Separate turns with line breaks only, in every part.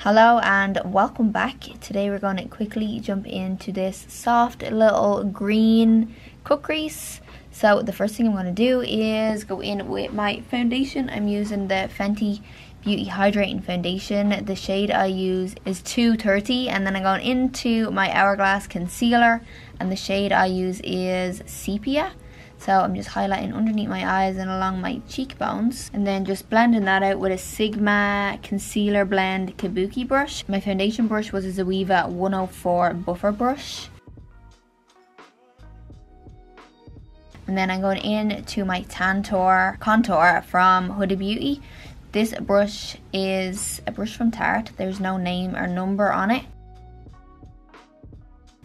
Hello and welcome back. Today we're going to quickly jump into this soft little green cut crease. So the first thing I'm going to do is go in with my foundation. I'm using the Fenty Beauty Hydrating Foundation. The shade I use is 230, and then I'm going into my Hourglass Concealer, and the shade I use is Sepia. So I'm just highlighting underneath my eyes and along my cheekbones, and then just blending that out with a Sigma Concealer Blend Kabuki brush. My foundation brush was a Zoeva 104 Buffer brush. And then I'm going in to my contour from Huda Beauty. This brush is a brush from Tarte. There's no name or number on it.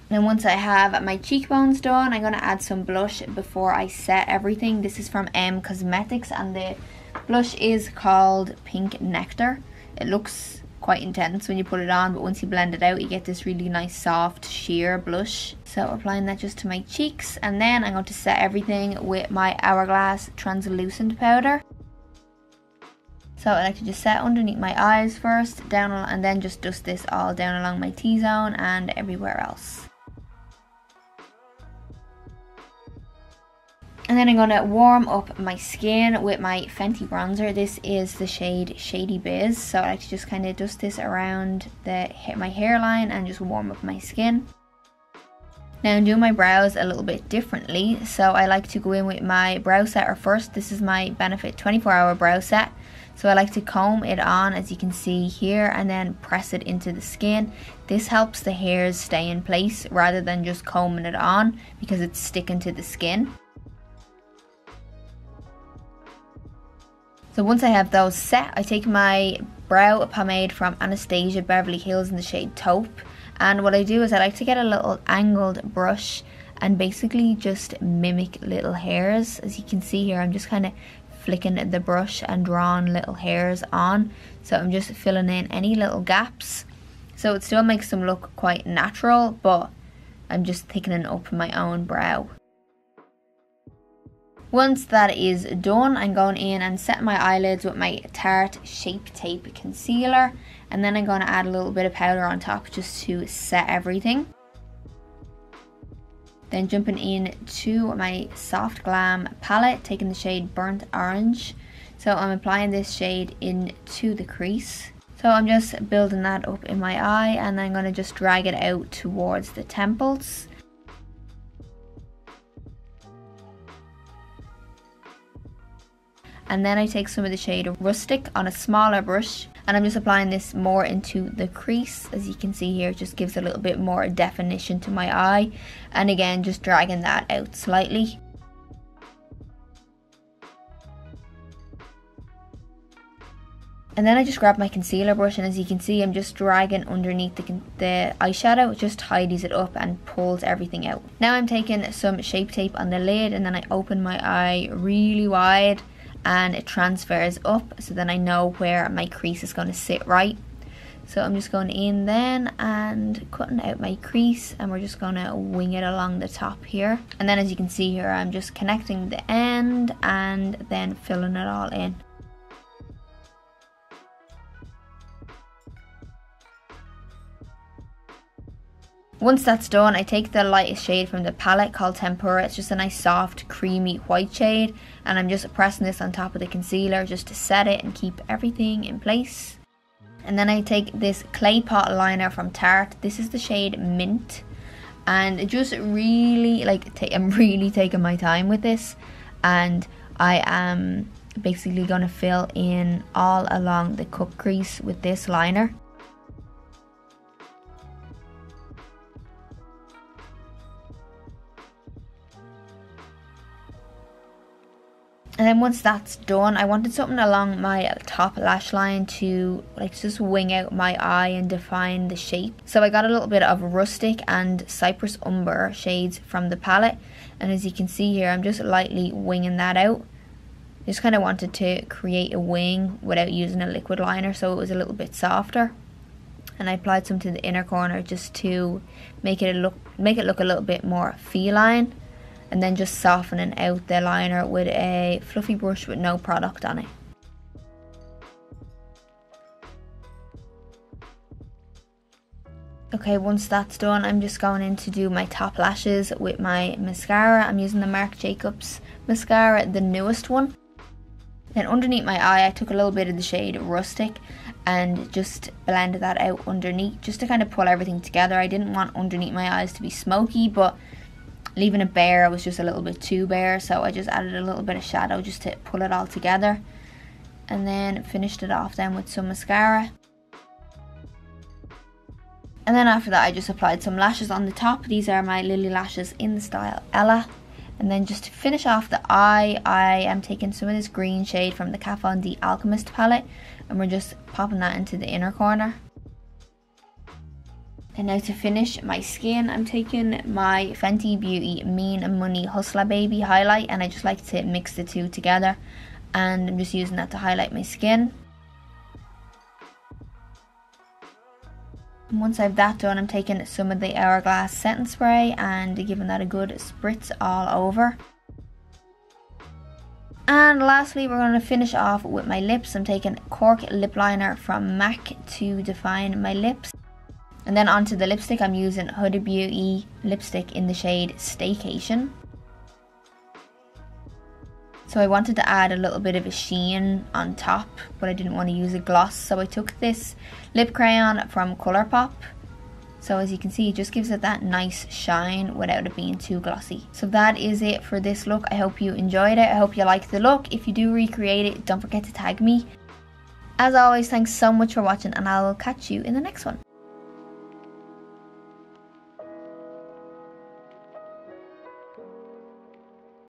Then once I have my cheekbones done, I'm going to add some blush before I set everything. This is from Cosmetics, and the blush is called Pink Nectar. It looks quite intense when you put it on, but once you blend it out, you get this really nice soft sheer blush. So applying that just to my cheeks, and then I'm going to set everything with my Hourglass Translucent powder. So I like to just set underneath my eyes first, down, and then just dust this all down along my T-zone and everywhere else. And then I'm going to warm up my skin with my Fenty bronzer. This is the shade Shady Biz. So I like to just kind of dust this around my hairline and just warm up my skin. Now I'm doing my brows a little bit differently. So I like to go in with my brow setter first. This is my Benefit 24-hour brow set. So I like to comb it on, as you can see here, and then press it into the skin. This helps the hairs stay in place rather than just combing it on, because it's sticking to the skin. So once I have those set, I take my brow pomade from Anastasia Beverly Hills in the shade Taupe. And what I do is I like to get a little angled brush and basically just mimic little hairs. As you can see here, I'm just kind of flicking the brush and drawing little hairs on. So I'm just filling in any little gaps. So it still makes them look quite natural, but I'm just thickening up my own brow. Once that is done, I'm going in and set my eyelids with my Tarte Shape Tape Concealer, and then I'm going to add a little bit of powder on top just to set everything. Then jumping in to my Soft Glam palette, taking the shade Burnt Orange. So I'm applying this shade into the crease. So I'm just building that up in my eye, and then I'm going to just drag it out towards the temples. And then I take some of the shade Rustic on a smaller brush, and I'm just applying this more into the crease. As you can see here, it just gives a little bit more definition to my eye, and again just dragging that out slightly. And then I just grab my concealer brush, and as you can see, I'm just dragging underneath the eyeshadow. It just tidies it up and pulls everything out. Now I'm taking some Shape Tape on the lid, and then I open my eye really wide, and it transfers up, so then I know where my crease is going to sit right. So I'm just going in then and cutting out my crease, and we're just going to wing it along the top here. And then as you can see here, I'm just connecting the end and then filling it all in. Once that's done, I take the lightest shade from the palette called Tempura. It's just a nice soft creamy white shade, and I'm just pressing this on top of the concealer just to set it and keep everything in place. And then I take this clay pot liner from Tarte. This is the shade Mint, and it just really I'm really taking my time with this, and I am basically going to fill in all along the cup crease with this liner. And then once that's done, I wanted something along my top lash line to just wing out my eye and define the shape. So I got a little bit of Rustic and Cypress Umber shades from the palette. And as you can see here, I'm just lightly winging that out. Just kind of wanted to create a wing without using a liquid liner, so it was a little bit softer. And I applied some to the inner corner just to make it look a little bit more feline. And then just softening out the liner with a fluffy brush with no product on it. Okay, once that's done, I'm just going in to do my top lashes with my mascara. I'm using the Marc Jacobs mascara, the newest one. Then underneath my eye, I took a little bit of the shade Rustic and just blended that out underneath, just to kind of pull everything together. I didn't want underneath my eyes to be smoky, but leaving it bare was just a little bit too bare, so I just added a little bit of shadow just to pull it all together. And then finished it off then with some mascara. And then after that, I just applied some lashes on the top. These are my Lily lashes in the style Ella. And then just to finish off the eye, I am taking some of this green shade from the Kat Von D Alchemist palette, and we're just popping that into the inner corner. And now to finish my skin, I'm taking my Fenty Beauty Mean Money Hustler Baby highlight, and I just like to mix the two together, and I'm just using that to highlight my skin. And once I've that done, I'm taking some of the Hourglass setting spray and giving that a good spritz all over. And lastly, we're going to finish off with my lips. I'm taking Cork lip liner from MAC to define my lips. And then onto the lipstick, I'm using Huda Beauty lipstick in the shade Staycation. So I wanted to add a little bit of a sheen on top, but I didn't want to use a gloss. So I took this lip crayon from Colourpop. So as you can see, it just gives it that nice shine without it being too glossy. So that is it for this look. I hope you enjoyed it. I hope you liked the look. If you do recreate it, don't forget to tag me. As always, thanks so much for watching, and I will catch you in the next one.